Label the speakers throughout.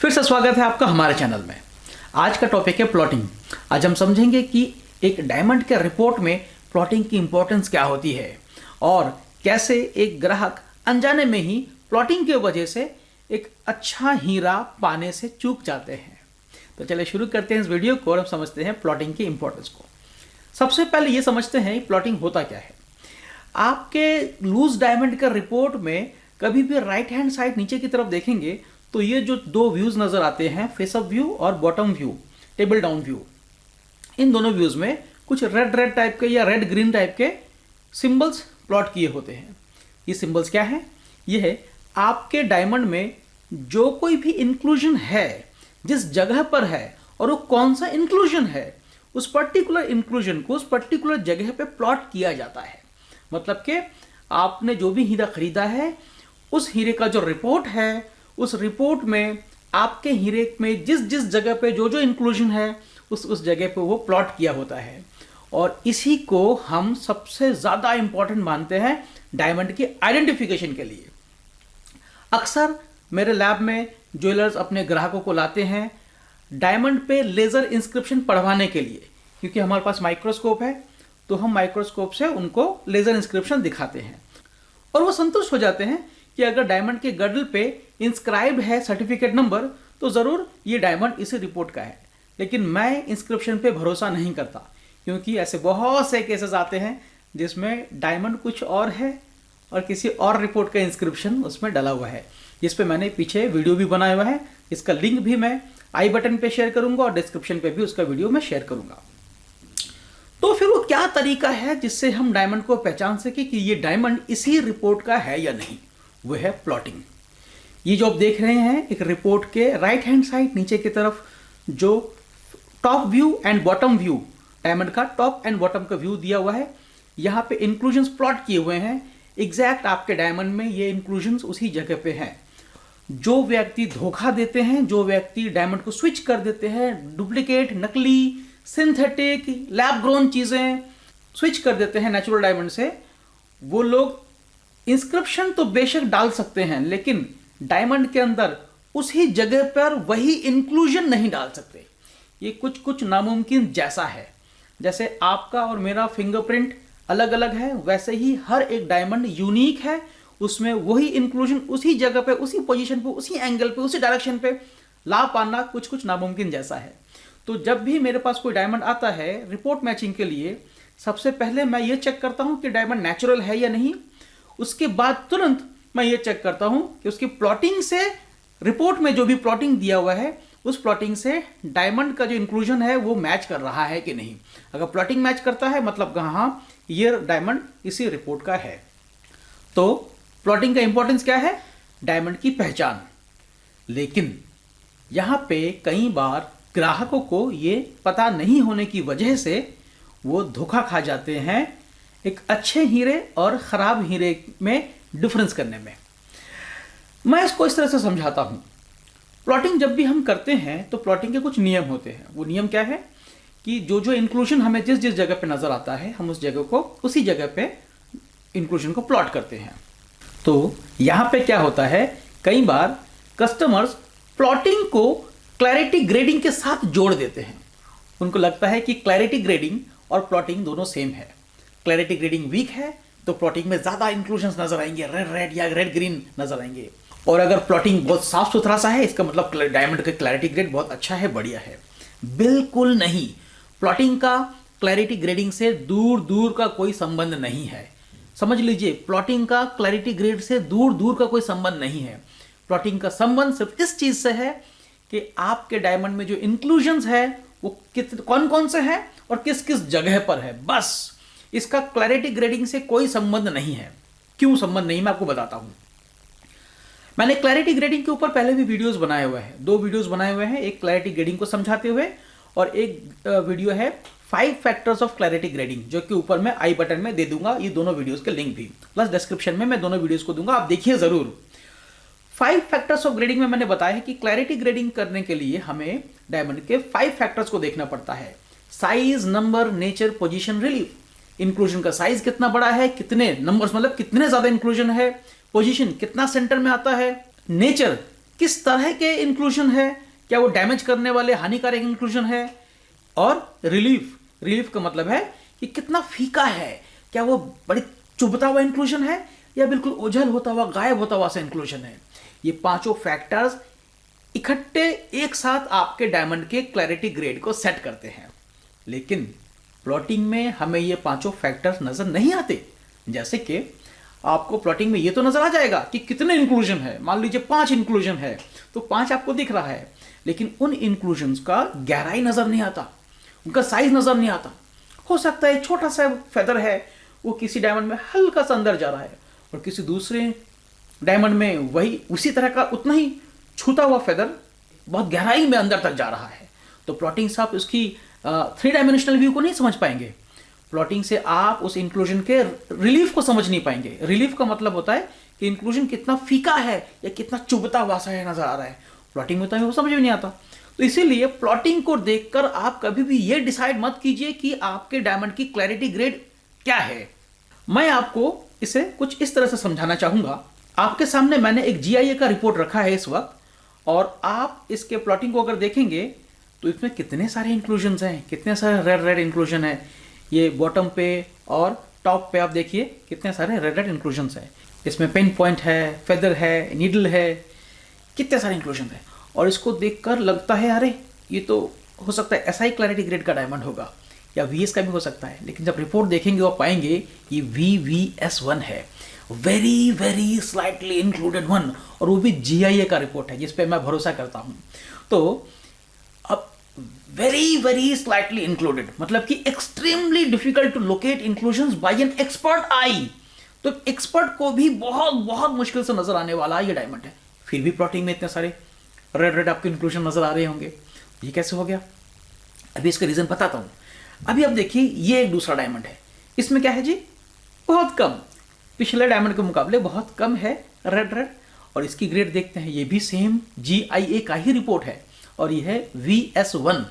Speaker 1: फिर से स्वागत है आपका हमारे चैनल में। आज का टॉपिक है प्लॉटिंग। आज हम समझेंगे कि एक डायमंड के रिपोर्ट में प्लॉटिंग की इंपॉर्टेंस क्या होती है और कैसे एक ग्राहक अनजाने में ही प्लॉटिंग की वजह से एक अच्छा हीरा पाने से चूक जाते हैं। तो चलिए शुरू करते हैं इस वीडियो को और हम समझते हैं प्लॉटिंग की इंपॉर्टेंस को। सबसे पहले ये समझते हैं कि प्लॉटिंग होता क्या है। आपके लूज डायमंड का रिपोर्ट में कभी भी राइट हैंड साइड नीचे की तरफ देखेंगे तो ये जो दो व्यूज नजर आते हैं, फेस अप व्यू और bottom view, table down view, इन दोनों व्यूज में कुछ रेड टाइप के या रेड ग्रीन टाइप के सिंबल्स प्लॉट किए होते हैं। ये सिंबल्स क्या है? ये है आपके डायमंड में जो कोई भी इंक्लूजन है, जिस जगह पर है और वो कौन सा इंक्लूजन है, उस पर्टिकुलर इंक्लूजन को उस पर्टिकुलर जगह पे प्लॉट किया जाता है। मतलब कि आपने जो भी हीरा खरीदा है, उस हीरे का जो रिपोर्ट है, उस रिपोर्ट में आपके हीरे में जिस जिस जगह पे जो जो इंक्लूजन है, उस जगह पे वो प्लॉट किया होता है। और इसी को हम सबसे ज़्यादा इंपॉर्टेंट मानते हैं डायमंड की आइडेंटिफिकेशन के लिए। अक्सर मेरे लैब में ज्वेलर्स अपने ग्राहकों को लाते हैं डायमंड पे लेज़र इंस्क्रिप्शन पढ़वाने के लिए, क्योंकि हमारे पास माइक्रोस्कोप है, तो हम माइक्रोस्कोप से उनको लेज़र इंस्क्रिप्शन दिखाते हैं और वो संतुष्ट हो जाते हैं कि अगर डायमंड के गडल पे इंस्क्राइब है सर्टिफिकेट नंबर तो ज़रूर ये डायमंड इसी रिपोर्ट का है। लेकिन मैं इंस्क्रिप्शन पे भरोसा नहीं करता, क्योंकि ऐसे बहुत से केसेस आते हैं जिसमें डायमंड कुछ और है और किसी और रिपोर्ट का इंस्क्रिप्शन उसमें डला हुआ है, जिस पे मैंने पीछे वीडियो भी बनाया हुआ है। इसका लिंक भी मैं आई बटन पे शेयर करूंगा और डिस्क्रिप्शन पे भी उसका वीडियो मैं शेयर करूंगा। तो फिर वो क्या तरीका है जिससे हम डायमंड को पहचान सके कि ये डायमंड इसी रिपोर्ट का है या नहीं? वो है प्लॉटिंग। ये जो आप देख रहे हैं एक रिपोर्ट के राइट हैंड साइड नीचे की तरफ जो top view and bottom view, diamond का टॉप एंड बॉटम का व्यू दिया हुआ है, यहाँ पे इंक्लूजन्स प्लॉट किए हुए हैं। एग्जैक्ट आपके डायमंड में ये इंक्लूजन्स उसी जगह पे हैं। जो व्यक्ति धोखा देते हैं, जो व्यक्ति डायमंड को स्विच कर देते हैं, डुप्लीकेट, नकली, सिंथेटिक, लैब ग्रोन चीज़ें स्विच कर देते हैं नेचुरल डायमंड से, वो लोग इंस्क्रिप्शन तो बेशक डाल सकते हैं लेकिन डायमंड के अंदर उसी जगह पर वही इंक्लूजन नहीं डाल सकते। ये कुछ कुछ नामुमकिन जैसा है। जैसे आपका और मेरा फिंगरप्रिंट अलग अलग है, वैसे ही हर एक डायमंड यूनिक है, उसमें वही इंक्लूजन उसी जगह पे, उसी पोजीशन पे, उसी एंगल पे, उसी डायरेक्शन पे ला पाना कुछ कुछ नामुमकिन जैसा है। तो जब भी मेरे पास कोई डायमंड आता है रिपोर्ट मैचिंग के लिए, सबसे पहले मैं ये चेक करता हूं कि डायमंड नेचुरल है या नहीं। उसके बाद तुरंत मैं ये चेक करता हूं कि उसकी प्लॉटिंग से, रिपोर्ट में जो भी प्लॉटिंग दिया हुआ है, उस प्लॉटिंग से डायमंड का जो इंक्लूजन है वो मैच कर रहा है कि नहीं। अगर प्लॉटिंग मैच करता है मतलब हाँ, ये डायमंड इसी रिपोर्ट का है। तो प्लॉटिंग का इंपॉर्टेंस क्या है? डायमंड की पहचान। लेकिन यहां पे कई बार ग्राहकों को ये पता नहीं होने की वजह से वो धोखा खा जाते हैं एक अच्छे हीरे और खराब हीरे में डिफरेंस करने में। मैं इसको इस तरह से समझाता हूं। प्लॉटिंग जब भी हम करते हैं तो प्लॉटिंग के कुछ नियम होते हैं। वो नियम क्या है कि जो जो इंक्लूजन हमें जिस जिस जगह पे नजर आता है, हम उस जगह को उसी जगह पे इंक्लूजन को प्लॉट करते हैं। तो यहां पे क्या होता है, कई बार कस्टमर्स प्लॉटिंग को क्लैरिटी ग्रेडिंग के साथ जोड़ देते हैं। उनको लगता है कि क्लैरिटी ग्रेडिंग और प्लॉटिंग दोनों सेम है। क्लैरिटी ग्रेडिंग वीक है तो प्लॉटिंग में ज्यादा इंक्लूजन्स नजर आएंगे, रेड या रेड ग्रीन नजर आएंगे। और अगर प्लॉटिंग बहुत साफ सुथरा सा है, इसका मतलब डायमंड का क्लैरिटी ग्रेड बहुत अच्छा है, बढ़िया है। बिल्कुल नहीं। प्लॉटिंग का क्लैरिटी ग्रेडिंग से दूर दूर का कोई संबंध नहीं है। समझ लीजिए, प्लॉटिंग का क्लैरिटी ग्रेड से दूर दूर का कोई संबंध नहीं है। प्लॉटिंग का संबंध सिर्फ इस चीज से है कि आपके डायमंड में जो इंक्लूजन्स है वो कौन कौन से हैं और किस किस जगह पर है, बस। इसका क्लैरिटी ग्रेडिंग से कोई संबंध नहीं है। क्यों संबंध नहीं, मैं आपको बताता हूं। मैंने क्लैरिटी ग्रेडिंग के ऊपर पहले भी वीडियोस बनाए हुए हैं, 2 वीडियोस बनाए हुए हैं, एक क्लैरिटी ग्रेडिंग को समझाते हुए और एक वीडियो है 5 फैक्टर्स ऑफ क्लैरिटी ग्रेडिंग, जो कि ऊपर मैं आई बटन में दे दूंगा। ये दोनों वीडियोस के लिंक भी प्लस डिस्क्रिप्शन में मैं दोनों वीडियोस को दूंगा, आप देखिए जरूर। 5 फैक्टर्स ऑफ ग्रेडिंग में मैंने बताया है कि क्लैरिटी ग्रेडिंग करने के लिए हमें डायमंड के 5 फैक्टर्स को देखना पड़ता है। Size, number, nature, position, relief. Inclusion का साइज कितना बड़ा है, कितने नंबर्स मतलब कितने ज्यादा इंक्लूजन है, पोजीशन कितना सेंटर में आता है, नेचर किस तरह के इंक्लूजन है, क्या वो डैमेज करने वाले हानिकारक इंक्लूजन है, और रिलीफ का मतलब है कि कितना फीका है, क्या वो बड़ी चुभता हुआ इंक्लूजन है या बिल्कुल ओझल होता हुआ गायब होता हुआ सा इंक्लूजन है। ये पांचों फैक्टर्स इकट्ठे एक साथ आपके डायमंड के क्लैरिटी ग्रेड को सेट करते हैं। लेकिन प्लॉटिंग में हमें ये पांचों फैक्टर्स नजर नहीं आते। जैसे कि आपको प्लॉटिंग में ये तो नजर आ जाएगा कि कितने इंक्लूजन है, मान लीजिए 5 इंक्लूजन है तो 5 आपको दिख रहा है, लेकिन उन इंक्लूजन्स का गहराई नजर नहीं आता, उनका साइज नजर नहीं आता। हो सकता है छोटा सा फेदर है, वो किसी डायमंड में हल्का सा अंदर जा रहा है और किसी दूसरे डायमंड में वही उसी तरह का उतना ही छूता हुआ फेदर बहुत गहराई में अंदर तक जा रहा है। तो प्लॉटिंग से आप उसकी 3 डायमेंशनल व्यू को नहीं समझ पाएंगे। प्लॉटिंग से आप उस इंक्लूजन के रिलीफ को समझ नहीं पाएंगे। रिलीफ का मतलब होता है कि इंक्लूजन कितना फीका है या कितना चुभता हुआ सा है नजर आ रहा है। प्लॉटिंग में तो हमें वो समझ में नहीं आता। तो इसीलिए प्लॉटिंग को देखकर आप कभी भी ये डिसाइड मत कीजिए कि आपके डायमंड की क्लैरिटी ग्रेड क्या है। मैं आपको इसे कुछ इस तरह से समझाना चाहूंगा। आपके सामने मैंने एक GIA का रिपोर्ट रखा है इस वक्त, और आप इसके प्लॉटिंग को अगर देखेंगे तो इसमें कितने सारे इंक्लूजन्स हैं, कितने सारे रेड इंक्लूजन है। ये बॉटम पे और टॉप पे आप देखिए कितने सारे रेड इंक्लूजन्स हैं। इसमें पेन पॉइंट है, फेदर है, नीडल है, कितने सारे इंक्लूजन है। और इसको देखकर लगता है अरे ये तो हो सकता है SI क्लैरिटी ग्रेड का डायमंड होगा या VS का भी हो सकता है। लेकिन जब रिपोर्ट देखेंगे वो पाएंगे ये VVS1 है, very very slightly included one, और वो भी GIA का रिपोर्ट है जिस पे मैं भरोसा करता हूं। तो अब वेरी वेरी स्लाइटली इंक्लूडेड मतलब कि extremely difficult to locate inclusions by an expert eye. तो एक्सपर्ट को भी बहुत बहुत मुश्किल से नजर आने वाला ये डायमंड है। फिर भी प्लॉटिंग में इतने सारे रेड आपके इंक्लूजन नजर आ रहे होंगे, ये कैसे हो गया? अभी इसका रीजन बताता हूं। अभी आप देखिए ये एक दूसरा डायमंड है, इसमें क्या है जी, बहुत कम, पिछले डायमंड के मुकाबले बहुत कम है रेड। और इसकी ग्रेड देखते हैं, ये भी सेम GIA का ही रिपोर्ट है और ये है VS1।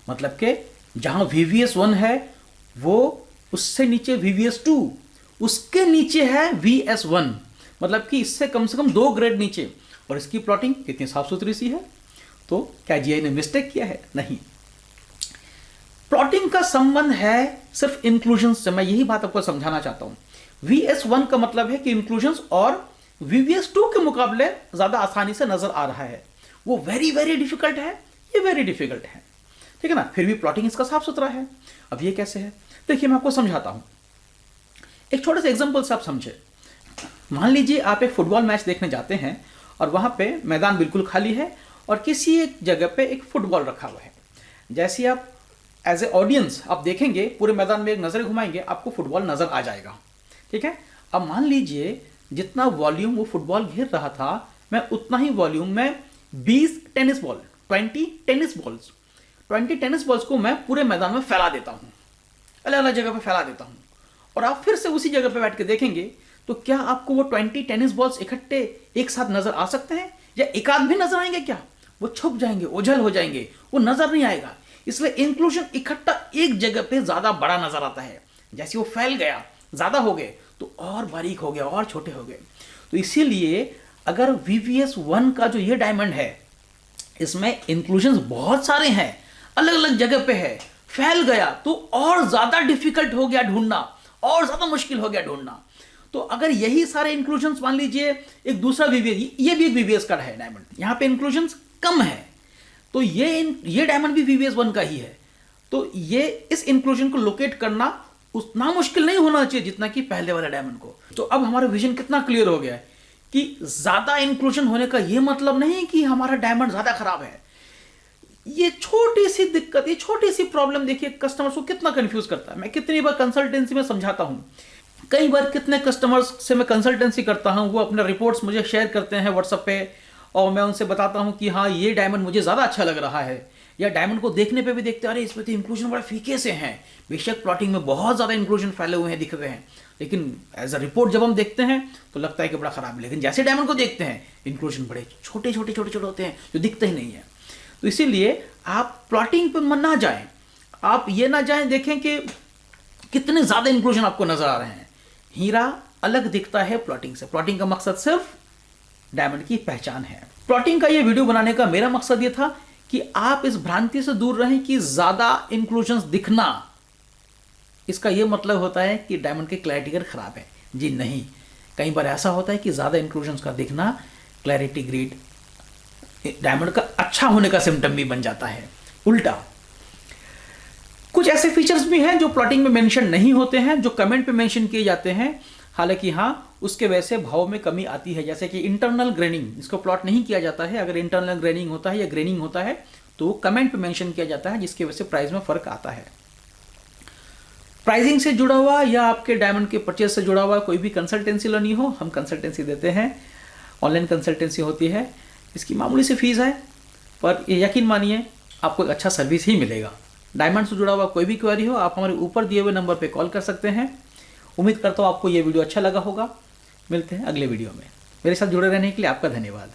Speaker 1: मतलब कि जहां VVS1 है वो उससे नीचे VVS2, उसके नीचे है VS1, मतलब कि इससे कम से कम 2 ग्रेड नीचे। और इसकी प्लॉटिंग कितनी साफ सुथरी सी है। तो क्या GIA ने मिस्टेक किया है? नहीं। प्लॉटिंग का संबंध है सिर्फ इंक्लूजन से। मैं यही बात आपको समझाना चाहता हूं। VS1 का मतलब है कि इंक्लूजन्स और VVS2 के मुकाबले ज्यादा आसानी से नजर आ रहा है। वो वेरी वेरी डिफिकल्ट है, ये वेरी डिफिकल्ट है, ठीक है ना। फिर भी प्लॉटिंग इसका साफ सुथरा है। अब ये कैसे है देखिए, मैं आपको समझाता हूं। एक छोटे से एग्जांपल से आप समझे। मान लीजिए आप एक फुटबॉल मैच देखने जाते हैं और वहां पे मैदान बिल्कुल खाली है और किसी एक जगह पे एक फुटबॉल रखा हुआ है। जैसे ही आप एज ए ऑडियंस आप देखेंगे, पूरे मैदान में एक नजर घुमाएंगे, आपको फुटबॉल नजर आ जाएगा, ठीक है। अब मान लीजिए जितना वॉल्यूम वो फुटबॉल घेर रहा था, मैं उतना ही वॉल्यूम में 20 टेनिस बॉल, 20 टेनिस बॉल्स को मैं पूरे मैदान में फैला देता हूं, अलग अलग जगह पे फैला देता हूं। और आप फिर से उसी जगह पे बैठ के देखेंगे तो क्या आपको वो 20 टेनिस बॉल्स इकट्ठे एक साथ नजर आ सकते हैं, या एक आध भी नजर आएंगे? क्या वो छुप जाएंगे, ओझल हो जाएंगे, वो नजर नहीं आएगा। इसलिए इंक्लूजन इकट्ठा एक जगह पे ज्यादा बड़ा नजर आता है। जैसे वो फैल गया, ज्यादा हो गए तो और बारीक हो गए और छोटे हो गए। तो इसीलिए अगर VVS1 का जो ये डायमंड है, इसमें इंक्लूजन्स बहुत सारे हैं, अलग अलग जगह पे है, फैल गया तो और ज्यादा डिफिकल्ट हो गया ढूंढना, और ज्यादा मुश्किल हो गया ढूंढना। तो अगर यही सारे इंक्लूजन्स, मान लीजिए एक दूसरा VVS, ये भी एक VVS का है डायमंड, यहां पे इंक्लूजन्स कम है, तो ये डायमंड भी VVS1 का ही है। तो ये इस इंक्लूजन को लोकेट करना उतना मुश्किल नहीं होना चाहिए जितना कि पहले वाले डायमंड को। तो अब हमारा विजन कितना क्लियर हो गया है कि ज्यादा इंक्लूजन होने का यह मतलब नहीं कि हमारा डायमंड ज्यादा खराब है। ये छोटी सी दिक्कत, ये छोटी सी प्रॉब्लम देखिए कस्टमर्स को कितना कंफ्यूज करता है। मैं कितनी बार कंसल्टेंसी में समझाता हूं, कई बार कितने कस्टमर्स से मैं कंसल्टेंसी करता हूं, वो अपने रिपोर्ट्स मुझे शेयर करते हैं व्हाट्सएप पे, और मैं उनसे बताता हूं कि हाँ ये डायमंड मुझे ज्यादा अच्छा लग रहा है, या डायमंड को देखने पे भी देखते हैं अरे इसमें तो इंक्लूजन बड़ा फीके से हैं, बेशक प्लॉटिंग में बहुत ज्यादा इंक्लूजन फैले हुए हैं दिख रहे हैं, लेकिन एज अ रिपोर्ट जब हम देखते हैं तो लगता है कि बड़ा खराब है। लेकिन जैसे डायमंड को देखते हैं इंक्लूजन बड़े छोटे छोटे छोटे छोटे होते हैं जो दिखते ही नहीं है। तो इसीलिए आप प्लॉटिंग पे ना जाएं, आप ये ना जाएं देखें कि कितने ज्यादा इंक्लूजन आपको नजर आ रहे हैं। हीरा अलग दिखता है प्लॉटिंग से। प्लॉटिंग का मकसद सिर्फ डायमंड की पहचान है। प्लॉटिंग का ये वीडियो बनाने का मेरा मकसद ये था कि आप इस भ्रांति से दूर रहें कि ज़्यादा इंक्लूजन्स दिखना, इसका ये मतलब होता है कि डायमंड की क्लैरिटी खराब है। जी नहीं, कई बार ऐसा होता है कि ज़्यादा इंक्लूजन्स का दिखना क्लैरिटी ग्रेड डायमंड का अच्छा होने का सिम्टम भी बन जाता है। उल्टा कुछ ऐसे फीचर्स भी हैं जो प्लॉटिंग में मेंशन नहीं होते हैं, जो कमेंट पे मेंशन किए जाते हैं, हालांकि हाँ उसके वजह से भाव में कमी आती है। जैसे कि इंटरनल ग्रेनिंग, इसको प्लॉट नहीं किया जाता है। अगर इंटरनल ग्रेनिंग होता है या ग्रेनिंग होता है तो कमेंट पे मेंशन किया जाता है, जिसकी वजह से प्राइस में फर्क आता है। प्राइसिंग से जुड़ा हुआ या आपके डायमंड के परचेज से जुड़ा हुआ कोई भी कंसल्टेंसी लेनी हो, हम कंसल्टेंसी देते हैं। ऑनलाइन कंसल्टेंसी होती है, इसकी मामूली सी फीस है, पर ये यकीन मानिए आपको एक अच्छा सर्विस ही मिलेगा। डायमंड से जुड़ा हुआ कोई भी क्वेरी हो, आप हमारे ऊपर दिए हुए नंबर पे कॉल कर सकते हैं। उम्मीद करता हूँ आपको ये वीडियो अच्छा लगा होगा। मिलते हैं अगले वीडियो में। मेरे साथ जुड़े रहने के लिए आपका धन्यवाद।